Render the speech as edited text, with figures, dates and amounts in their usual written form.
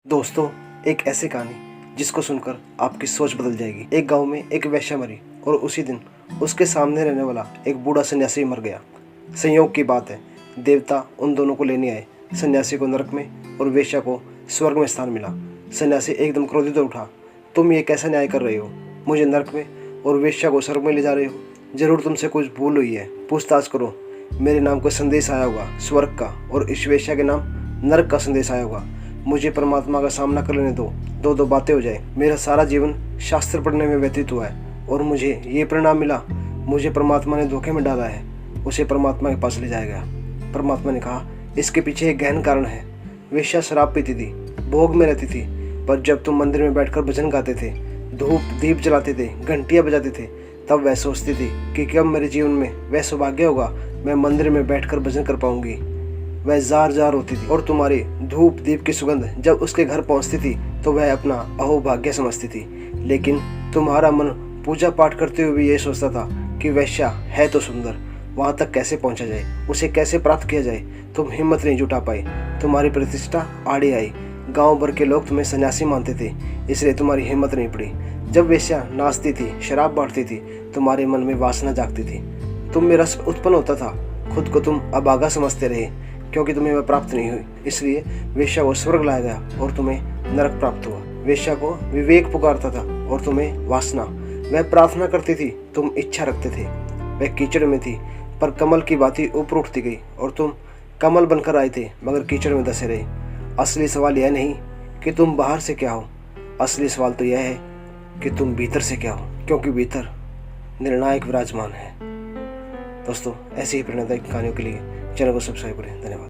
दोस्तों, एक ऐसी कहानी जिसको सुनकर आपकी सोच बदल जाएगी। एक गांव में एक वेश्या मरी और उसी दिन उसके सामने रहने वाला एक बूढ़ा सन्यासी मर गया। संयोग की बात है, देवता उन दोनों को लेने आए। सन्यासी को नरक में और वेश्या को स्वर्ग में स्थान मिला। सन्यासी एकदम क्रोधित हो उठा, तुम ये कैसा न्याय कर रहे हो? मुझे नरक में और वेश्या को स्वर्ग में ले जा रहे हो? जरूर तुमसे कुछ भूल हुई है, पूछताछ करो। मेरे नाम को संदेश आया होगा स्वर्ग का और इस वेश्या के नाम नरक का संदेश आया होगा। मुझे परमात्मा का सामना कर लेने दो, दो बातें हो जाए। मेरा सारा जीवन शास्त्र पढ़ने में व्यतीत हुआ है और मुझे ये परिणाम मिला। मुझे परमात्मा ने धोखे में डाला है। उसे परमात्मा के पास ले जाया गया। परमात्मा ने कहा, इसके पीछे एक गहन कारण है। वेश्या शराब पीती थी, भोग में रहती थी, पर जब तुम मंदिर में बैठकर भजन गाते थे, धूप दीप जलाते थे, घंटियाँ बजाते थे, तब वह सोचती थी कि कब मेरे जीवन में वह सौभाग्य होगा, मैं मंदिर में बैठकर भजन कर पाऊंगी। वह जार जार होती थी और तुम्हारी धूप दीप की सुगंध जब उसके घर पहुंचती थी तो वह अपना अहोभाग्य समझती थी। लेकिन तुम्हारा मन पूजा पाठ करते हुए भी ये सोचता था कि वैश्या है तो सुंदर, वहां तक कैसे पहुंचा जाए, उसे कैसे प्राप्त किया जाए। तुम हिम्मत नहीं जुटा पाई। तुम्हारी प्रतिष्ठा आड़ी आई। गांव भर के लोग तुम्हें सन्यासी मानते थे, इसलिए तुम्हारी हिम्मत नहीं पड़ी। जब वेश्या नाचती थी, शराब बांटती थी, तुम्हारे मन में वासना जागती थी। तुम में रस उत्पन्न होता था। खुद को तुम अभागा समझते रहे क्योंकि तुम्हें वह प्राप्त नहीं हुई। इसलिए वेश्या को स्वर्ग लाया गया और तुम्हें नरक प्राप्त हुआ। वेश्या को विवेक पुकारता था और तुम्हें वासना। वह प्रार्थना करती थी, तुम इच्छा रखते थे। वह कीचड़ में थी पर कमल की बाती ऊपर उठती गई और तुम कमल बनकर आए थे मगर कीचड़ में धसे रहे। असली सवाल यह नहीं कि तुम बाहर से क्या हो, असली सवाल तो यह है कि तुम भीतर से क्या हो, क्योंकि भीतर निर्णायक विराजमान है। दोस्तों, ऐसी ही प्रेरणादायक कहानियों के लिए चैनल को सब्सक्राइब करें। धन्यवाद।